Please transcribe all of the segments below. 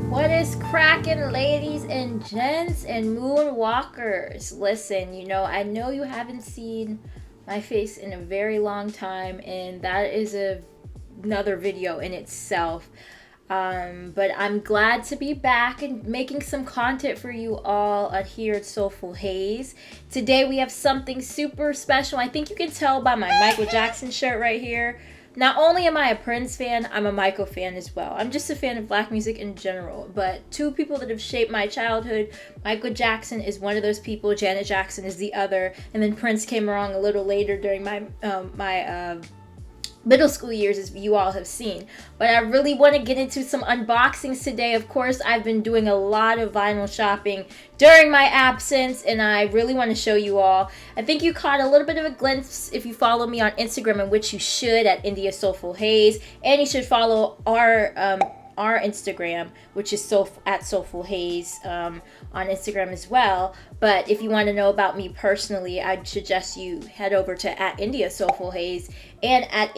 What is cracking, ladies and gents and moonwalkers? Listen, I know you haven't seen my face in a very long time, and that is another video in itself. But I'm glad to be back and making some content for you all here at Soulful Haze. Today we have something super special. I think you can tell by my Michael Jackson shirt right here. Not only am I a Prince fan, I'm a Michael fan as well. I'm just a fan of black music in general. But two people that have shaped my childhood, Michael Jackson is one of those people, Janet Jackson is the other, and then Prince came along a little later during my middle school years, as you all have seen. But I really want to get into some unboxings today. Of course, I've been doing a lot of vinyl shopping during my absence, and I really want to show you all. I think you caught a little bit of a glimpse if you follow me on Instagram, in which you should, at India Soulful Haze, and you should follow our Instagram, which is at Soulful Haze on Instagram as well. But if you want to know about me personally, I'd suggest you head over to at India Soulful Haze and at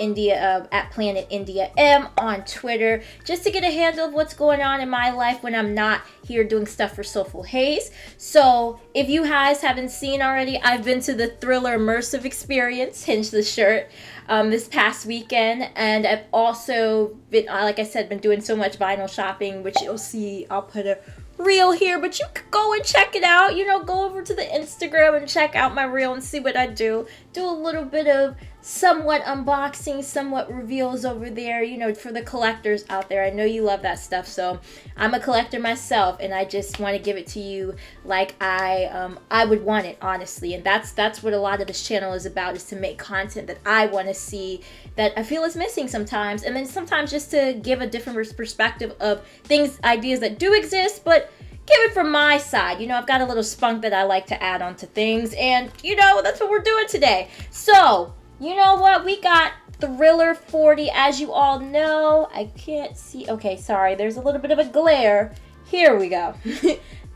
Planet India M on Twitter, just to get a handle of what's going on in my life when I'm not here doing stuff for Soulful Haze. So if you guys haven't seen already, I've been to the Thriller Immersive Experience, hinge the shirt, this past weekend, and I've also been, like I said, been doing so much vinyl shopping, which you'll see. I'll put a reel here, but you could go and check it out. Go over to the Instagram and check out my reel and see what I do. Do a little bit of somewhat unboxing, somewhat reveals over there, for the collectors out there. I know you love that stuff, so I'm a collector myself, and I just want to give it to you like I would want it, honestly. And that's what a lot of this channel is about, is to make content that I want to see, that I feel is missing sometimes, and then sometimes just to give a different perspective of things, ideas that do exist, but give it from my side. I've got a little spunk that I like to add onto things, and that's what we're doing today. So you know what? We got Thriller 40, as you all know. I can't see. Okay, sorry. There's a little bit of a glare. Here we go.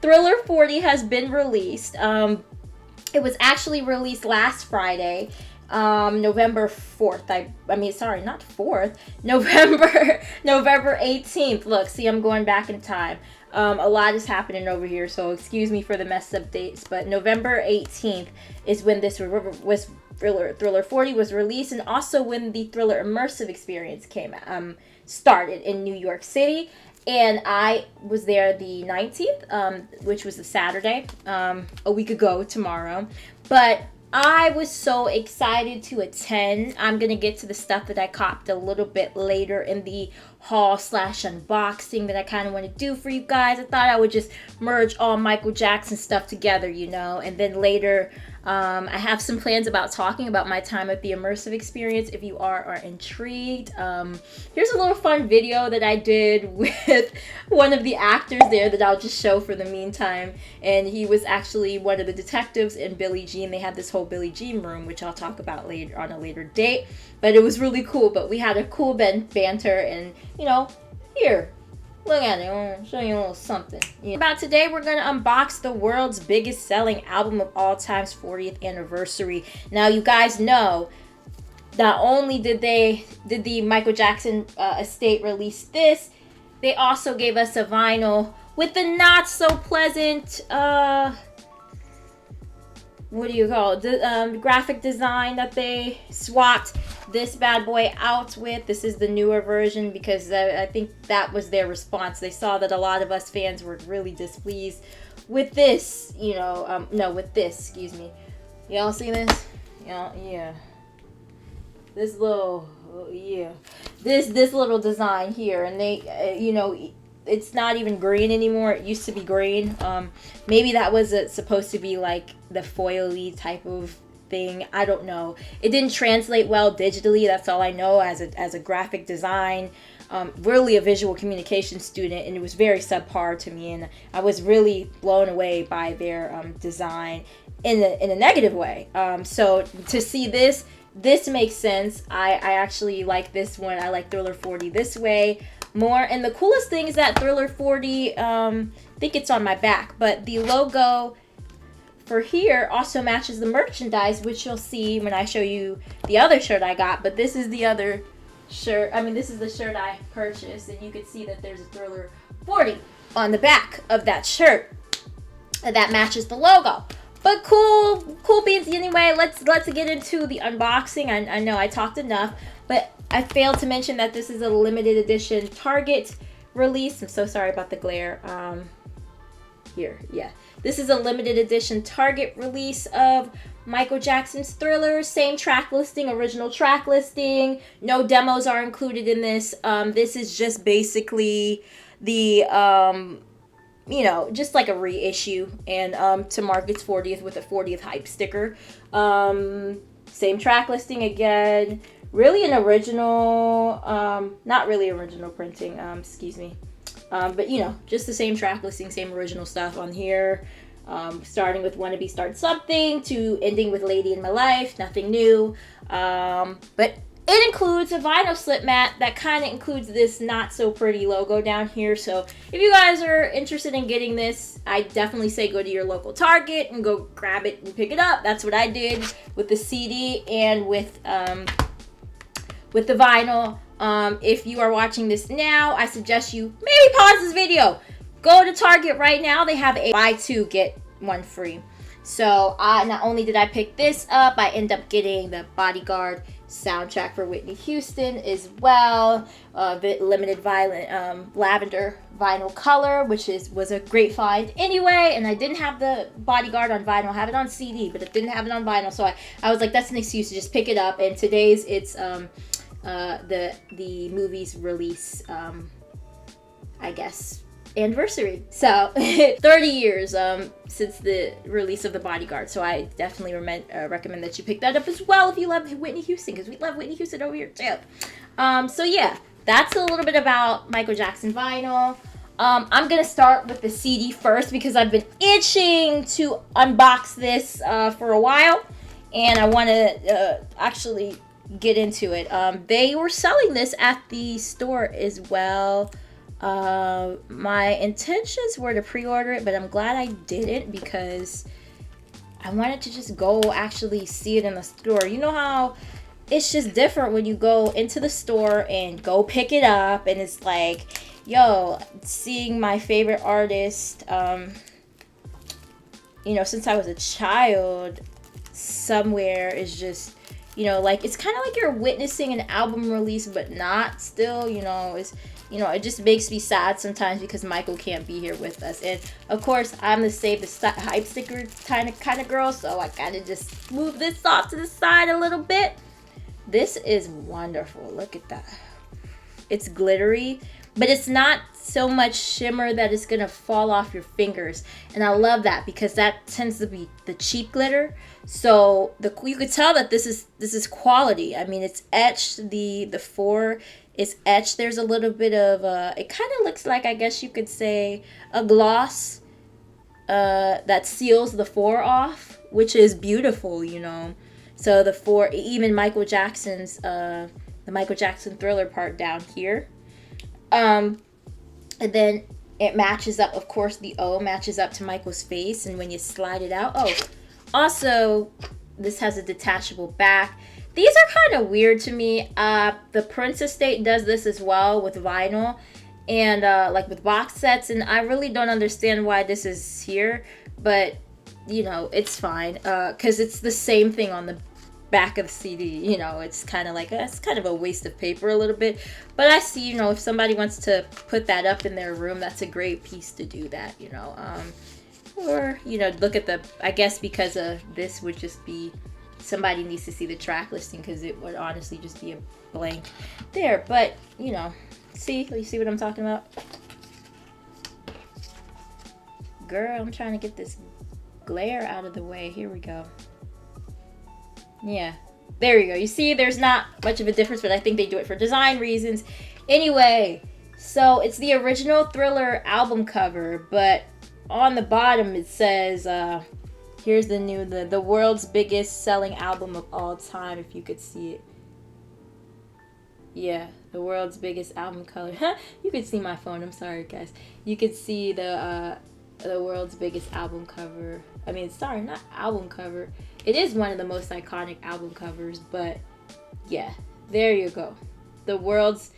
Thriller 40 has been released. It was actually released last Friday, November 4th. I mean, sorry, not 4th. November 18th. Look, see, I'm going back in time. A lot is happening over here, so excuse me for the messed up dates. But November 18th is when this was Thriller 40 was released, and also when the Thriller Immersive Experience started in New York City. And I was there the 19th, which was a Saturday, a week ago tomorrow. But I was so excited to attend. I'm going to get to the stuff that I copped a little bit later in the haul/unboxing that I kind of want to do for you guys. I thought I would just merge all Michael Jackson stuff together, and then later I have some plans about talking about my time at the Immersive Experience if you are intrigued. Here's a little fun video that I did with one of the actors there that I'll just show for the meantime. And he was actually one of the detectives in Billie Jean. They had this whole Billie Jean room, which I'll talk about later on a later date. But it was really cool. But we had a cool banter, and here. Look at it. I'll show you a little something. About today, we're going to unbox the world's biggest selling album of all time's 40th anniversary. Now, you guys know, not only did the Michael Jackson estate release this, they also gave us a vinyl with the not so pleasant, what do you call it? The graphic design that they swapped this bad boy out with. This is the newer version, because I think that was their response. They saw that a lot of us fans were really displeased with this, with this, excuse me. Y'all see this? Yeah. This little, this little design here, and they, it's not even green anymore. It used to be green. Maybe that was supposed to be like the foily type of thing. I don't know. It didn't translate well digitally. That's all I know as a graphic design. Really a visual communication student, and it was very subpar to me, and I was really blown away by their design in a negative way. So to see this makes sense. I actually like this one. I like Thriller 40 this way more. And the coolest thing is that Thriller 40, I think it's on my back, but the logo for here also matches the merchandise, which you'll see when I show you the other shirt I got. But this is the other shirt. I mean, this is the shirt I purchased, and you can see that there's a Thriller 40 on the back of that shirt that matches the logo. But cool beans. Anyway, let's get into the unboxing. I know I talked enough, but I failed to mention that this is a limited edition Target release. I'm so sorry about the glare. Here, yeah. This is a limited edition Target release of Michael Jackson's Thriller. Same track listing, original track listing. No demos are included in this. This is just basically the, you know, just like a reissue, and to mark its 40th with a 40th hype sticker. Same track listing again. Really an original, not really original printing, excuse me. But you know, just the same track listing, same original stuff on here. Starting with Wannabe Start Something to ending with Lady in My Life, nothing new. But it includes a vinyl slip mat that kind of includes this not so pretty logo down here. So if you guys are interested in getting this, I definitely say go to your local Target and go grab it and pick it up. That's what I did with the CD and with the vinyl. If you are watching this now, I suggest you maybe pause this video. Go to Target right now. They have a buy two, get one free. So not only did I pick this up, I end up getting the Bodyguard soundtrack for Whitney Houston as well. Limited violet lavender vinyl color, which was a great find anyway. And I didn't have the Bodyguard on vinyl. I have it on CD, but it didn't have it on vinyl. So I was like, that's an excuse to just pick it up. And today's it's the movie's release, I guess, anniversary. So 30 years since the release of the Bodyguard. So I definitely recommend that you pick that up as well if you love Whitney Houston, because we love Whitney Houston over here too. So yeah, that's a little bit about Michael Jackson vinyl. I'm gonna start with the CD first because I've been itching to unbox this for a while, and I want to actually get into it. They were selling this at the store as well. My intentions were to pre-order it, but I'm glad I didn't because I wanted to just go actually see it in the store. You know how it's just different when you go into the store and go pick it up, and it's like, yo, seeing my favorite artist, you know, since I was a child, somewhere is just, you know, like, it's kind of like you're witnessing an album release, but not still, you know, it just makes me sad sometimes because Michael can't be here with us. And of course, I'm the save the hype sticker kind of girl, so I kind of just move this off to the side a little bit. This is wonderful. Look at that. It's glittery, but it's not so much shimmer that it's gonna fall off your fingers, and I love that because that tends to be the cheap glitter. So you could tell that this is quality. I mean, it's etched. The 4 is etched. There's a little bit of it kind of looks like, I guess you could say, a gloss that seals the 4 off, which is beautiful, you know. So the 4, even Michael Jackson's the Michael Jackson Thriller part down here. And then it matches up, of course, the O matches up to Michael's face, and when you slide it out, oh, also, this has a detachable back. These are kind of weird to me. The Prince Estate does this as well with vinyl and like with box sets, and I really don't understand why this is here, but you know, it's fine because it's the same thing on the back of the CD. You know, it's kind of like it's kind of a waste of paper a little bit, but I see, you know, if somebody wants to put that up in their room, that's a great piece to do that, you know. Or, you know, look at the, I guess because of this would just be, somebody needs to see the track listing because it would honestly just be a blank there. But, you know, you see what I'm talking about? Girl, I'm trying to get this glare out of the way. Here we go. Yeah, there you go. You see, there's not much of a difference, but I think they do it for design reasons. Anyway, so it's the original Thriller album cover, but on the bottom it says, here's the world's biggest selling album of all time, if you could see it. Yeah, the world's biggest album cover. You could see my phone, I'm sorry guys. You could see the world's biggest album cover I mean, sorry, not album cover. It is one of the most iconic album covers, but yeah, there you go. The world's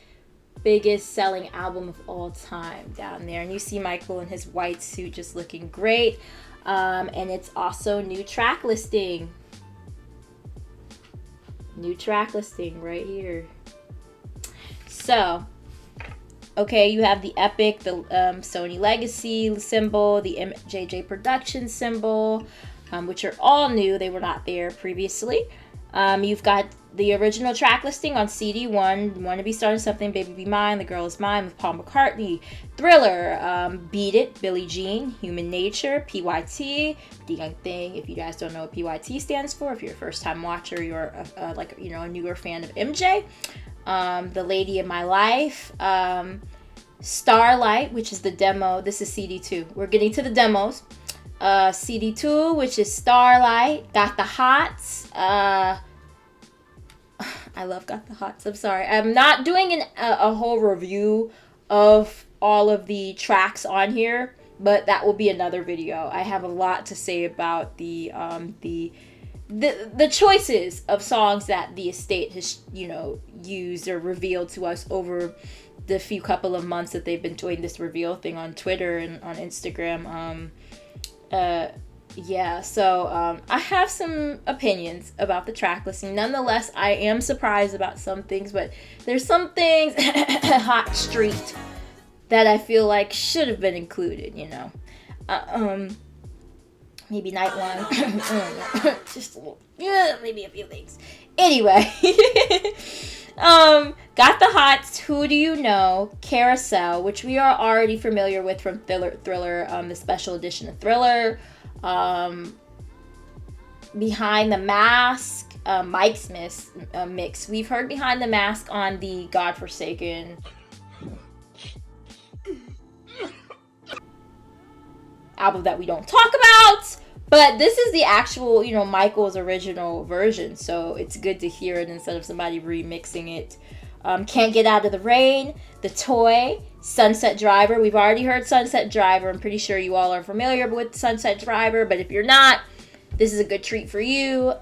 biggest selling album of all time down there. And you see Michael in his white suit just looking great. And it's also new track listing. New track listing right here. So, okay, you have the Epic, the Sony Legacy symbol, the MJJ Production symbol, which are all new. They were not there previously. You've got the original track listing on CD1, Wanna Be Starting Something, Baby Be Mine, The Girl Is Mine with Paul McCartney, Thriller, Beat It, Billie Jean, Human Nature, PYT, The Young Thing. If you guys don't know what PYT stands for, if you're a first-time watcher, you're a newer fan of MJ. The Lady of My Life, Starlight, which is the demo. This is CD2. We're getting to the demos. CD2, which is Starlight, Got the Hots. I love Got the Hots. I'm sorry. I'm not doing a whole review of all of the tracks on here, but that will be another video. I have a lot to say about the choices of songs that the estate has, used or revealed to us over the few couple of months that they've been doing this reveal thing on Twitter and on Instagram. I have some opinions about the track listing. Nonetheless, I am surprised about some things, but there's some things Hot Street that I feel like should have been included, maybe Night One. Just a little, maybe a few things. Anyway, got the Hots, Who Do You Know, Carousel, which we are already familiar with from Thriller, the special edition of Thriller, Behind the Mask, Mike Smith's mix. We've heard Behind the Mask on the Godforsaken album that we don't talk about, but this is the actual, Michael's original version, so it's good to hear it instead of somebody remixing it. Can't Get Out of the Rain, The Toy, Sunset Driver. We've already heard Sunset Driver. I'm pretty sure you all are familiar with Sunset Driver, but if you're not, this is a good treat for you.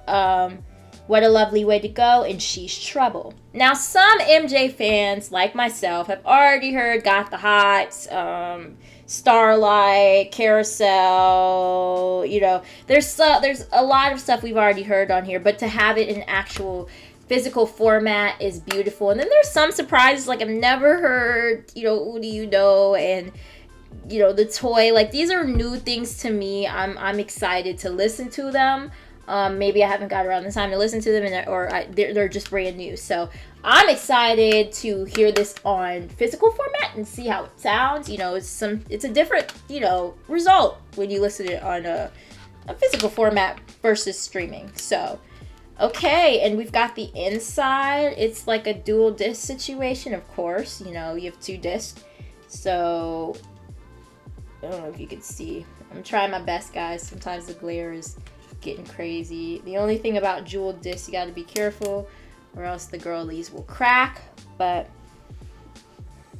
What a Lovely Way to Go, and She's Trouble. Now, some MJ fans, like myself, have already heard Got the Hots, Starlight, Carousel, there's a lot of stuff we've already heard on here, but to have it in actual physical format is beautiful. And then there's some surprises, like I've never heard, Who Do You Know, and The Toy. Like, these are new things to me. I'm excited to listen to them. Maybe I haven't got around the time to listen to them, they're just brand new. So I'm excited to hear this on physical format and see how it sounds. It's a different, result when you listen to it on a physical format versus streaming. So, okay, and we've got the inside. It's like a dual disc situation, of course. You have 2 discs. So, I don't know if you can see. I'm trying my best, guys. Sometimes the glare is getting crazy. The only thing about dual discs, you got to be careful or else the girlies will crack. But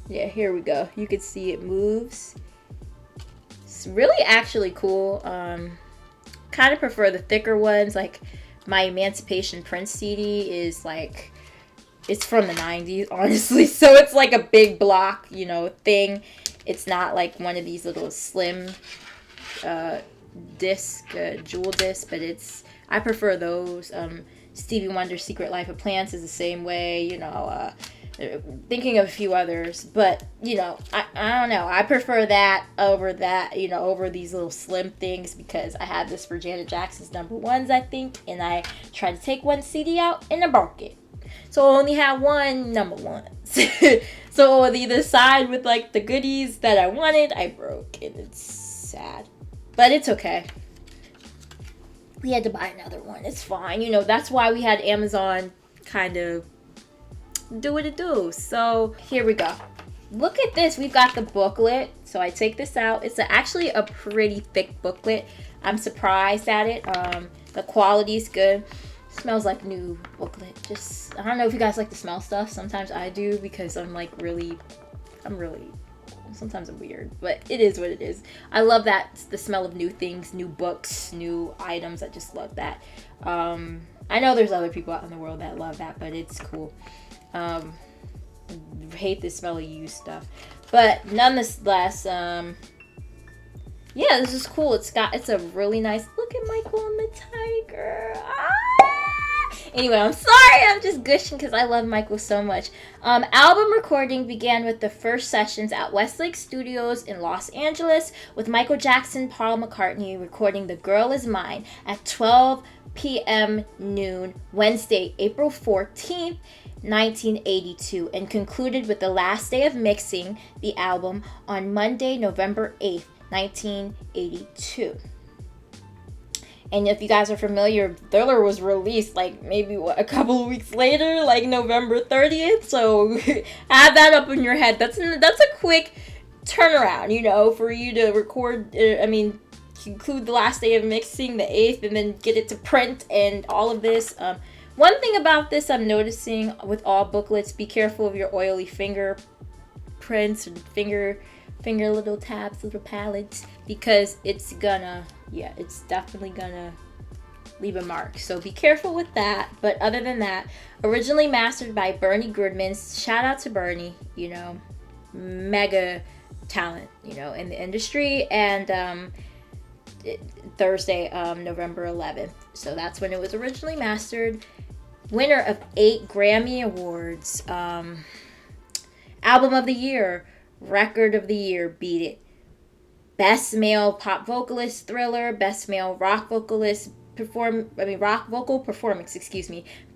yeah, here we go. You can see it moves. It's really actually cool. Kind of prefer the thicker ones. Like my Emancipation Prince CD is like, it's from the 90s, honestly. So it's like a big block, thing. It's not like one of these little slim disc, jewel disc, but I prefer those. Stevie Wonder's Secret Life of Plants is the same way, thinking of a few others, but I don't know, I prefer that over these little slim things, because I had this for Janet Jackson's number ones, I think, and I tried to take one CD out and I broke it, so I only had one number one. So on either side with like the goodies that I wanted, I broke, and it's sad. But it's okay. We had to buy another one. It's fine. That's why we had Amazon kind of do what it do. So here we go. Look at this. We've got the booklet. So I take this out. It's actually a pretty thick booklet. I'm surprised at it. The quality's good. Smells like new booklet. I don't know if you guys like to smell stuff. Sometimes I do, because I'm really sometimes I'm weird, but it is what it is. I love that, the smell of new things, new books, new items. I just love that. I know there's other people out in the world that love that, but it's cool. Hate the smell of used stuff, but nonetheless, yeah, this is cool. It's a really nice look at Michael and the tiger. Anyway, I'm sorry, I'm just gushing because I love Michael so much. Album recording began with the first sessions at Westlake Studios in Los Angeles, with Michael Jackson, Paul McCartney recording The Girl Is Mine at 12 p.m. noon, Wednesday, April 14th, 1982, and concluded with the last day of mixing the album on Monday, November 8th, 1982. And if you guys are familiar, Thriller was released like maybe a couple of weeks later, like November 30th. So add that up in your head. That's a quick turnaround, you know, for you to record. Conclude the last day of mixing, the 8th, and then get it to print and all of this. One thing about this I'm noticing with all booklets: be careful of your oily fingerprints and finger little tabs, little palettes, because it's definitely gonna leave a mark. So be careful with that. But other than that, originally mastered by Bernie Goodman. Shout out to Bernie, you know, mega talent, you know, in the industry. And Thursday, November 11th. So that's when it was originally mastered. Winner of 8 Grammy Awards. Album of the Year, Record of the Year, Beat It. Best Male Pop Vocalist, Thriller. Best Male Rock Vocalist, Rock Vocal Performance,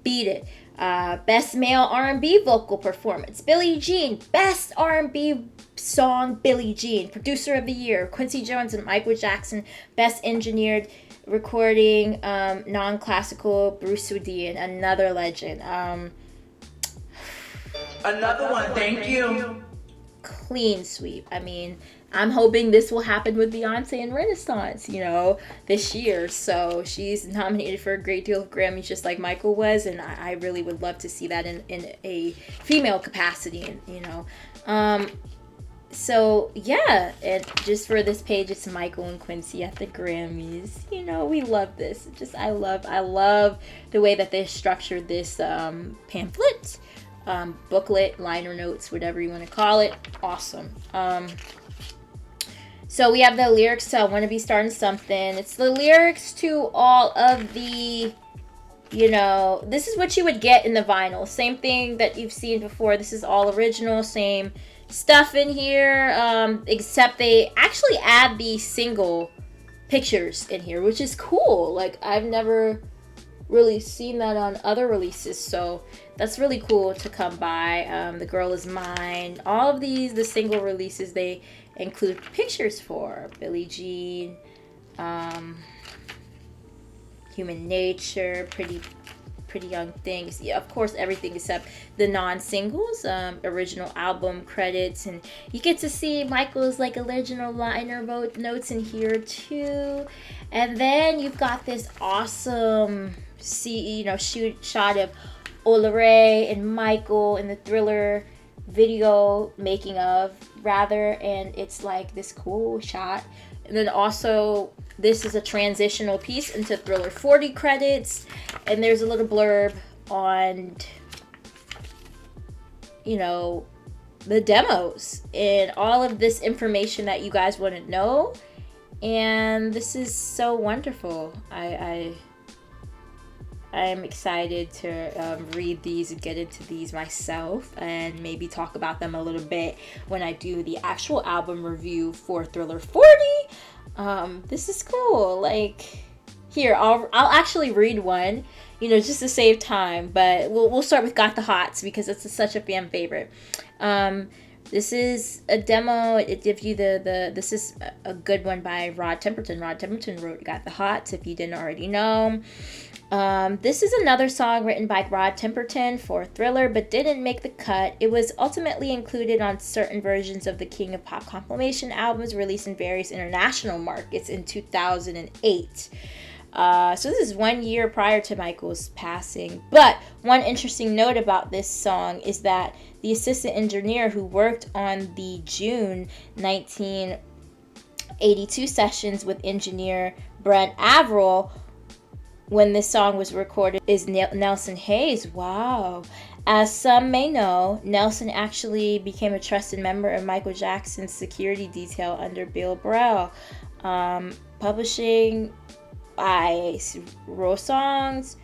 Beat It. Best Male R&B Vocal Performance, Billie Jean. Best R&B Song, Billie Jean. Producer of the Year, Quincy Jones and Michael Jackson. Best Engineered Recording, Non-Classical, Bruce Swedien, another legend. Another one, thank you. Clean sweep. I mean, I'm hoping this will happen with Beyonce and Renaissance, you know, this year. So she's nominated for a great deal of Grammys, just like Michael was, and I really would love to see that in a female capacity, you know. So yeah, and just for this page, it's Michael and Quincy at the Grammys. You know, we love this. I love the way that they structured this pamphlet, booklet, liner notes, whatever you want to call it. Awesome. So we have the lyrics to I Want to Be Starting Something. It's the lyrics to all of the, you know, this is what you would get in the vinyl. Same thing that you've seen before. This is all original, same stuff in here, except they actually add the single pictures in here, which is cool. Like, I've never really seen that on other releases, so that's really cool to come by. The Girl Is Mine. All of these, the single releases, they include pictures for Billie Jean, Human Nature, Pretty Young Things. Yeah, of course, everything except the non-singles, original album credits, and you get to see Michael's like original liner notes in here too. And then you've got this awesome shot of Olare and Michael in the Thriller video making of, rather, and it's like this cool shot. And then also, this is a transitional piece into Thriller 40 credits, and there's a little blurb on, you know, the demos and all of this information that you guys want to know. And this is so wonderful. I'm excited to read these and get into these myself, and maybe talk about them a little bit when I do the actual album review for Thriller 40. This is cool. Like, here, I'll actually read one, you know, just to save time, but we'll start with Got the Hots because it's such a fan favorite. This is a demo. It gives you this is a good one by Rod Temperton. Rod Temperton wrote Got the Hots, if you didn't already know. This is another song written by Rod Temperton for Thriller, but didn't make the cut. It was ultimately included on certain versions of the King of Pop compilation albums released in various international markets in 2008. So this is 1 year prior to Michael's passing. But one interesting note about this song is that the assistant engineer who worked on the June 1982 sessions with engineer Brent Averill when this song was recorded is Nelson Haze. Wow. As some may know, Nelson actually became a trusted member of Michael Jackson's security detail under Bill Burrell. Publishing by Rod Songs,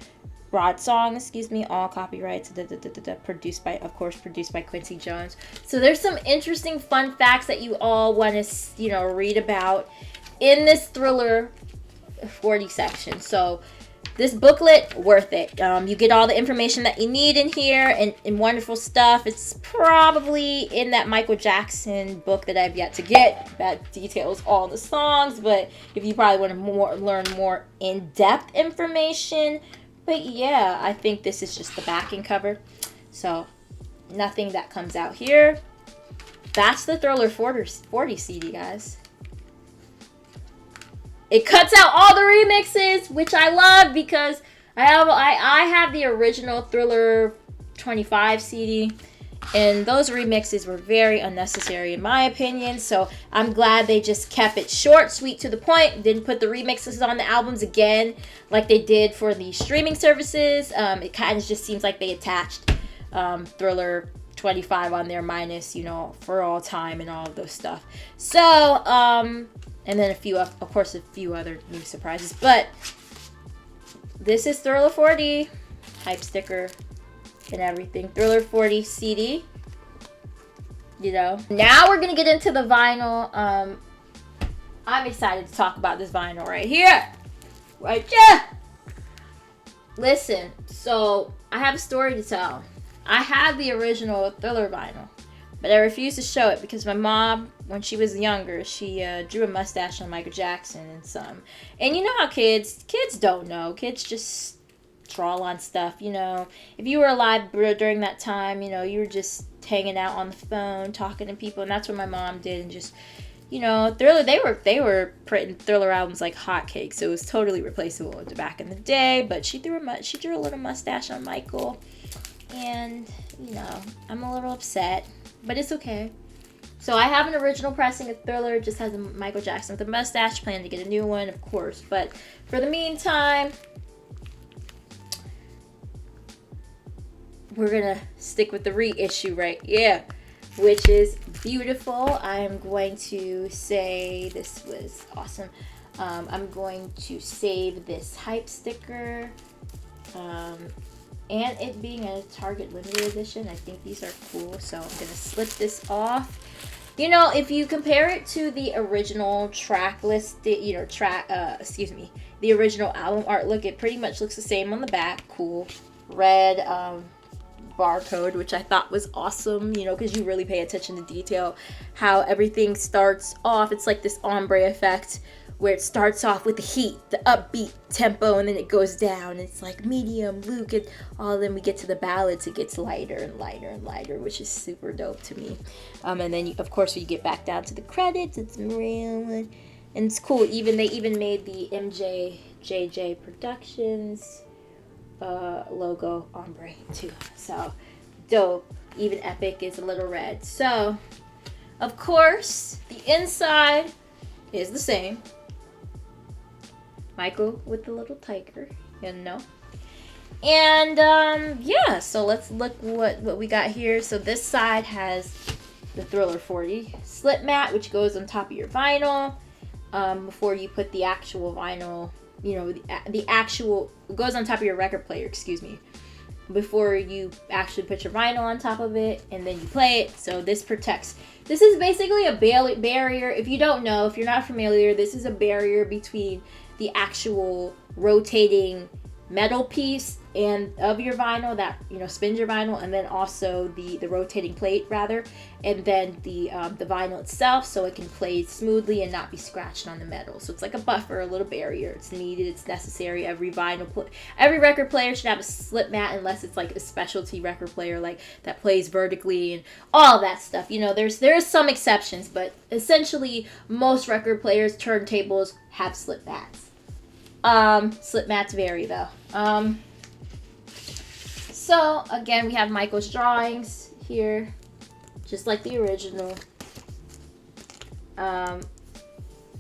all copyrights, produced by Quincy Jones. So there's some interesting fun facts that you all want to, read about in this Thriller 40 section. So this booklet, worth it. You get all the information that you need in here and wonderful stuff. It's probably in that Michael Jackson book that I've yet to get. That details all the songs, but if you probably want to learn more in-depth information. But yeah, I think this is just the backing cover. So nothing that comes out here. That's the Thriller 40 CD, guys. It cuts out all the remixes, which I love because I have the original Thriller 25 CD, and those remixes were very unnecessary in my opinion. So I'm glad they just kept it short, sweet, to the point. Didn't put the remixes on the albums again like they did for the streaming services. It kind of just seems like they attached Thriller 25 on there minus, For All Time and all of those stuff. So, and then a few other new surprises. But this is Thriller 40, hype sticker and everything. Thriller 40 CD. Now we're going to get into the vinyl. I'm excited to talk about this vinyl right here. Right here. Listen, so I have a story to tell. I have the original Thriller vinyl, but I refuse to show it because my mom, when she was younger, she drew a mustache on Michael Jackson and some. And you know how kids don't know. Kids just draw on stuff, If you were alive during that time, you were just hanging out on the phone, talking to people, and that's what my mom did. And just, Thriller, they were printing Thriller albums like hotcakes, so it was totally replaceable back in the day. But she drew a little mustache on Michael, and I'm a little upset, but it's okay. So I have an original pressing of Thriller. It just has a Michael Jackson with a mustache. Plan to get a new one, of course. But for the meantime, we're going to stick with the reissue right here, which is beautiful. I'm going to say this was awesome. I'm going to save this hype sticker. And it being a Target limited edition, I think these are cool. So I'm going to slip this off. If you compare it to the original track list, the original album art look, it pretty much looks the same on the back. Cool. Red barcode, which I thought was awesome, because you really pay attention to detail. How everything starts off, it's like this ombre effect where it starts off with the heat, the upbeat tempo, and then it goes down. It's like medium, Luke, and then we get to the ballads, it gets lighter and lighter and lighter, which is super dope to me. And then, of course, when you get back down to the credits, it's real, and it's cool. They even made the MJJJ Productions logo ombre too. So dope. Even Epic is a little red. So, of course, the inside is the same. Michael with the little tiger, And so let's look what we got here. So this side has the Thriller 40 slip mat, which goes on top of your vinyl. Before you put the actual vinyl, the actual goes on top of your record player, before you actually put your vinyl on top of it and then you play it. So this protects. This is basically a barrier. If you don't know, if you're not familiar, this is a barrier between the actual rotating metal piece and of your vinyl that spins your vinyl, and then also the rotating plate rather, and then the vinyl itself, so it can play smoothly and not be scratched on the metal. So it's like a buffer, a little barrier. It's needed, it's necessary. Every record player should have a slip mat, unless it's like a specialty record player like that plays vertically and all that stuff. There's some exceptions, but essentially most record players, turntables have slip mats. Slip mats vary though. So again, we have Michael's drawings here, just like the original.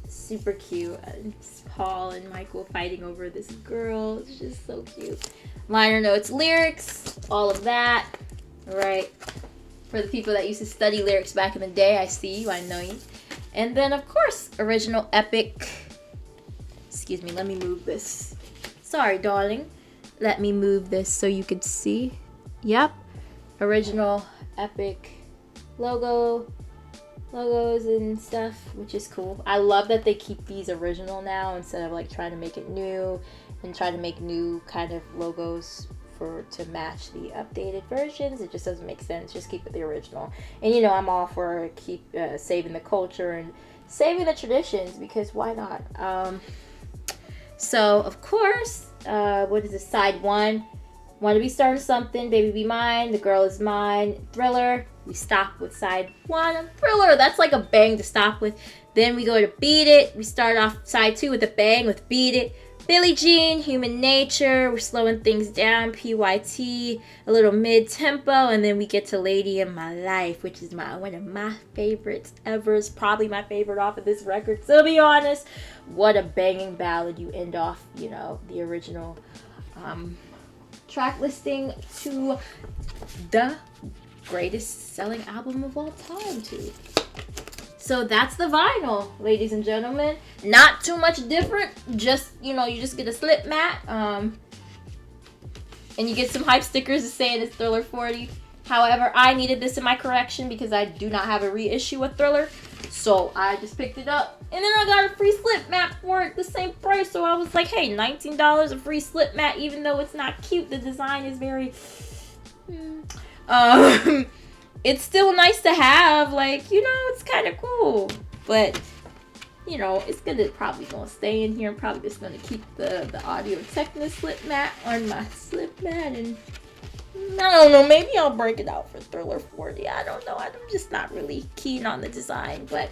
Super cute. It's Paul and Michael fighting over this girl. It's just so cute. Liner notes, lyrics, all of that. All right. For the people that used to study lyrics back in the day, I see you, I know you. And then, of course, original epic. Excuse me, let me move this. Sorry, darling. Let me move this so you could see. Yep. Original epic logos and stuff, which is cool. I love that they keep these original now instead of like trying to make it new and try to make new kind of logos to match the updated versions. It just doesn't make sense. Just keep it the original. And you know, I'm all for saving the culture and saving the traditions, because why not? So of course, what is this? Side 1, want to be starting something, baby be mine, the girl is mine, Thriller. We stop with side 1 of Thriller. That's like a bang to stop with. Then we go to Beat It. We start off side 2 with a bang with Beat It. Billie Jean, Human Nature, we're slowing things down, PYT, a little mid-tempo, and then we get to Lady in My Life, which is one of my favorites ever. It's probably my favorite off of this record, to be honest. What a banging ballad. You end off, you know, the original track listing to the greatest selling album of all time, too. So that's the vinyl, ladies and gentlemen. Not too much different. Just, you know, you just get a slip mat. And you get some hype stickers saying it's Thriller 40. However, I needed this in my collection because I do not have a reissue of Thriller. So I just picked it up. And then I got a free slip mat for it, the same price. So I was like, hey, $19 a free slip mat, even though it's not cute. The design is very... it's still nice to have, like, you know, it's kind of cool, but you know, it's probably gonna stay in here. I'm probably just gonna keep the Audio Technica slip mat on my slip mat, and I don't know, maybe I'll break it out for Thriller 40. I don't know, I'm just not really keen on the design. But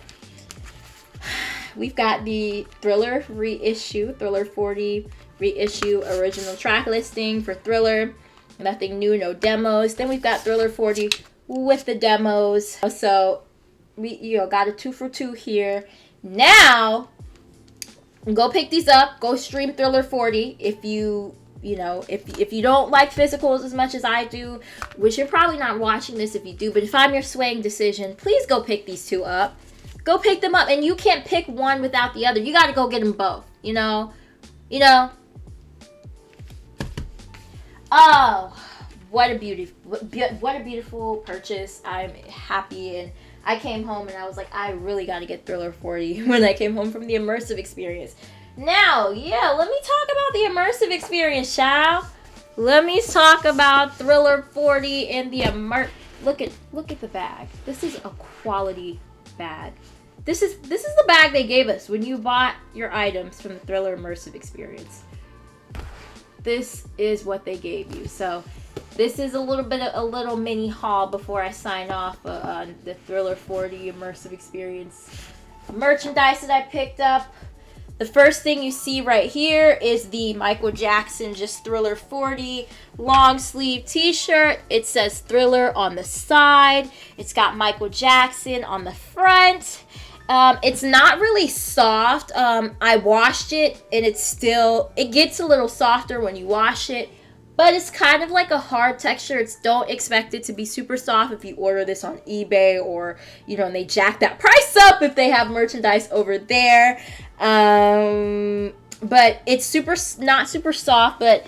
we've got the Thriller reissue, Thriller 40 reissue original track listing for Thriller. Nothing new, no demos. Then we've got Thriller 40 with the demos. So we got a 2 for 2 here. Now go pick these up. Go stream Thriller 40 if you don't like physicals as much as I do, which you're probably not watching this if you do, but if I'm your swaying decision, please go pick these 2 up. Go pick them up, and you can't pick one without the other. You got to go get them both, you know. Oh, what a beautiful purchase. I'm happy, and I came home and I was like, I really got to get Thriller 40 when I came home from the Immersive Experience. Now, yeah, let me talk about the Immersive Experience, child. Let me talk about Thriller 40 and the Look at the bag. This is a quality bag. This is the bag they gave us when you bought your items from the Thriller Immersive Experience. This is what they gave you. So this is a little mini haul before I sign off on the Thriller 40 Immersive Experience merchandise that I picked up. The first thing you see right here is the Michael Jackson just Thriller 40 long sleeve t-shirt. It says Thriller on the side. It's got Michael Jackson on the front. It's not really soft. I washed it, and it gets a little softer when you wash it, but it's kind of like a hard texture. Don't expect it to be super soft if you order this on eBay, or, and they jack that price up if they have merchandise over there. But it's not super soft, but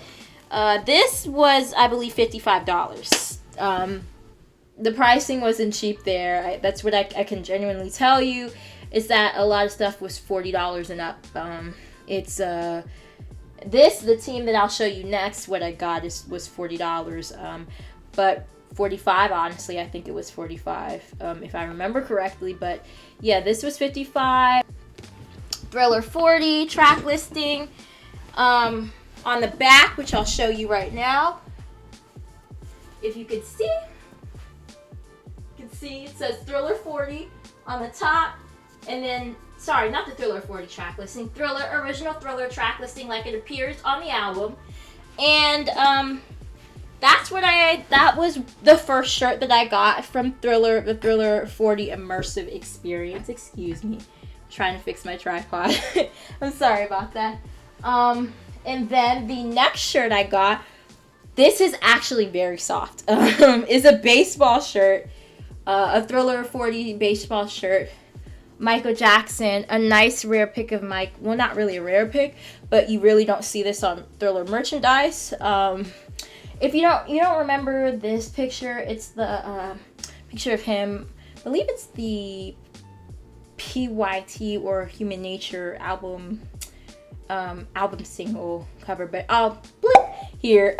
this was, I believe, $55. The pricing wasn't cheap there. That's what I can genuinely tell you, is that a lot of stuff was $40 and up. The team that I'll show you next, what I got was $40. But 45, honestly, I think it was 45, if I remember correctly. But yeah, this was 55. Thriller 40 track listing. On the back, which I'll show you right now, if you could see, it says Thriller 40 on the top, and then sorry, not the Thriller 40 track listing, original Thriller track listing like it appears on the album. And that was the first shirt that I got from the Thriller 40 Immersive Experience. Excuse me. I'm trying to fix my tripod. I'm sorry about that. And then the next shirt I got, this is actually very soft. Is a baseball shirt. A Thriller 40 baseball shirt. Michael Jackson, a nice rare pick of Mike. Well, not really a rare pick, but you really don't see this on Thriller merchandise. If you don't remember this picture, it's the picture of him. I believe it's the PYT or Human Nature album single cover, but I'll here.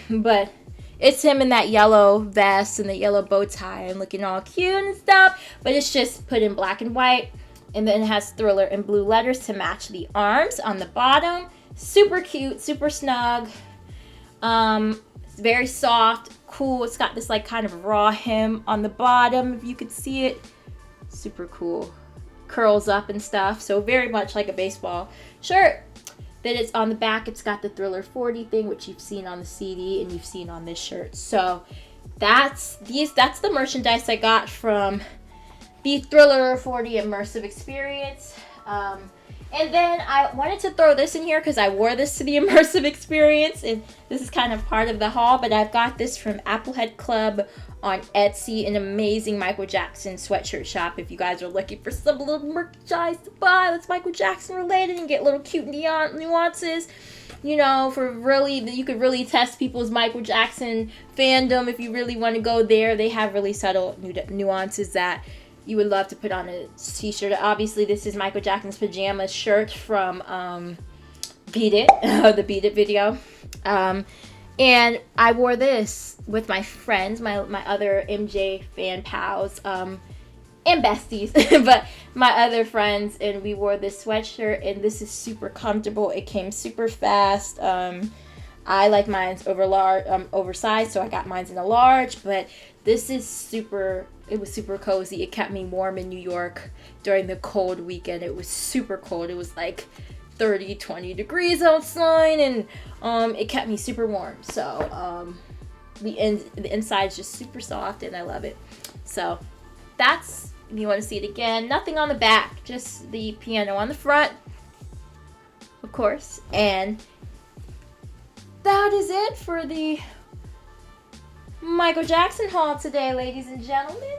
But it's him in that yellow vest and the yellow bow tie and looking all cute and stuff. But it's just put in black and white. And then it has Thriller in blue letters to match the arms on the bottom. Super cute, super snug. It's very soft, cool. It's got this like kind of raw hem on the bottom, if you could see it. Super cool. Curls up and stuff. So very much like a baseball shirt. Then it's on the back, it's got the Thriller 40 thing, which you've seen on the CD and you've seen on this shirt. So that's the merchandise I got from the Thriller 40 Immersive Experience. And then I wanted to throw this in here because I wore this to the Immersive Experience, and this is kind of part of the haul, but I've got this from Applehead Club on Etsy, an amazing Michael Jackson sweatshirt shop. If you guys are looking for some little merchandise to buy that's Michael Jackson related and get little cute nuances, you know, for really, you could really test people's Michael Jackson fandom if you really want to go there. They have really subtle nuances that you would love to put on a t-shirt. Obviously, this is Michael Jackson's pajama shirt from Beat It, the Beat It video. And I wore this with my friends, my other MJ fan pals, and besties, but my other friends, and we wore this sweatshirt, and this is super comfortable. It came super fast. I like mine's oversized, so I got mine's in a large, but this is it was super cozy. It kept me warm in New York during the cold weekend. It was super cold. It was like 30, 20 degrees outside, and it kept me super warm. So the inside is just super soft, and I love it. So that's, if you want to see it again, nothing on the back, just the piano on the front, of course. And that is it for the Michael Jackson haul today, ladies and gentlemen.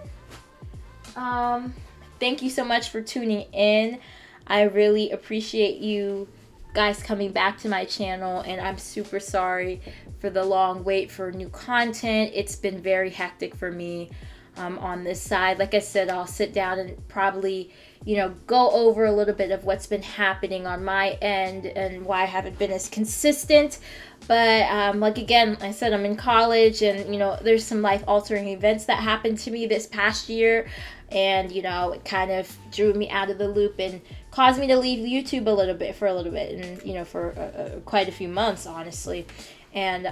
Thank you so much for tuning in. I really appreciate you guys coming back to my channel, and I'm super sorry for the long wait for new content. It's been very hectic for me on this side. Like I said, I'll sit down and probably, you know, go over a little bit of what's been happening on my end and why I haven't been as consistent. But like again, I said, I'm in college, and you know, there's some life-altering events that happened to me this past year, and you know, it kind of drew me out of the loop and caused me to leave YouTube for a little bit, and you know, for quite a few months, honestly. And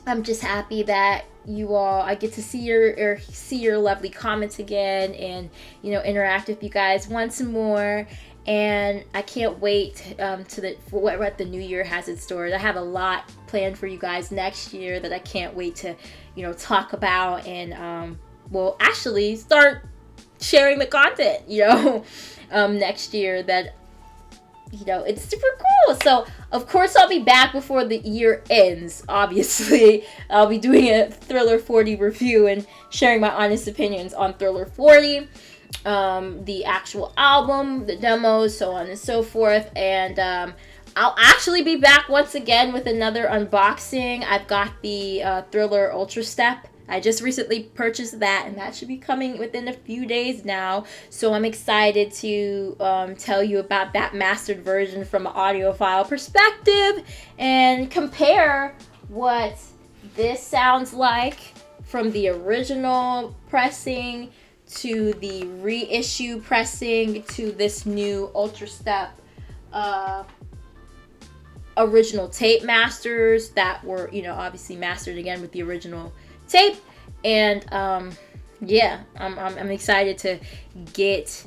I'm just happy that you all, I get to see your lovely comments again, and you know, interact with you guys once more. And I can't wait for what the new year has in store. I have a lot planned for you guys next year that I can't wait to, you know, talk about, and well, actually start sharing the content, you know, next year, that, you know, it's super cool. So of course I'll be back before the year ends. Obviously I'll be doing a Thriller 40 review and sharing my honest opinions on Thriller 40, the actual album, the demos, so on and so forth. And I'll actually be back once again with another unboxing. I've got the Thriller Ultra Step. I just recently purchased that, and that should be coming within a few days now. So I'm excited to tell you about that mastered version from an audiophile perspective and compare what this sounds like from the original pressing to the reissue pressing to this new Ultra Step original tape masters that were, you know, obviously mastered again with the original tape. And yeah, I'm excited to get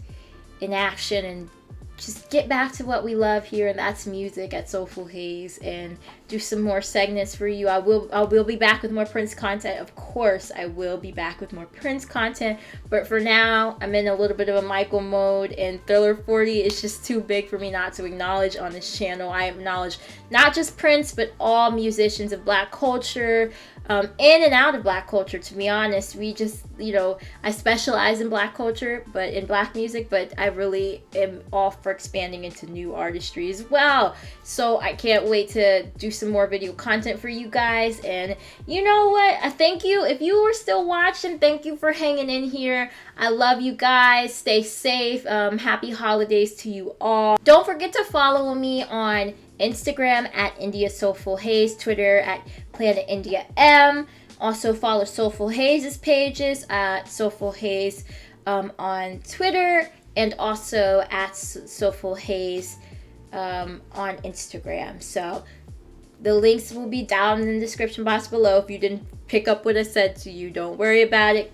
in action and just get back to what we love here, and that's music at Soulful Haze, and do some more segments for you. I will be back with more Prince content. Of course, I will be back with more Prince content, but for now, I'm in a little bit of a Michael mode, and Thriller 40 is just too big for me not to acknowledge on this channel. I acknowledge not just Prince, but all musicians of Black culture, in and out of Black culture, to be honest. We just, I specialize in Black culture, but in Black music, but I really am all for expanding into new artistry as well. So I can't wait to do some more video content for you guys. And you know what? I thank you. If you were still watching, thank you for hanging in here. I love you guys. Stay safe. Happy holidays to you all. Don't forget to follow me on Instagram at India Soulful Haze, Twitter at Planet India M. Also follow Soulful Haze's pages at Soulful Haze on Twitter, and also at Soulful Haze on Instagram. So the links will be down in the description box below. If you didn't pick up what I said to you, don't worry about it.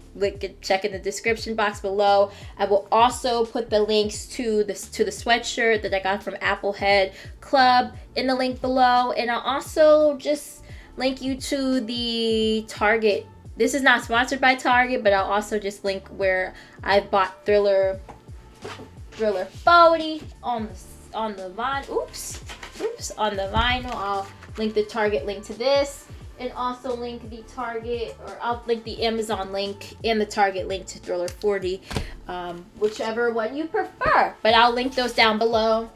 Check in the description box below. I will also put the links to the sweatshirt that I got from Applehead Club in the link below, and I'll also just link you to the Target. This is not sponsored by Target, but I'll also just link where I bought Thriller 40 on the vinyl. Oops, on the vinyl. I'll link the Target link to this, and also link the Target, or I'll link the Amazon link and the Target link to Thriller 40, whichever one you prefer. But I'll link those down below,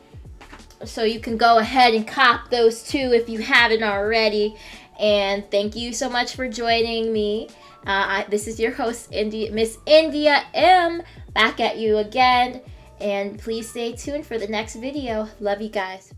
so you can go ahead and cop those too if you haven't already. And thank you so much for joining me. This is your host, Miss India M, back at you again. And please stay tuned for the next video. Love you guys.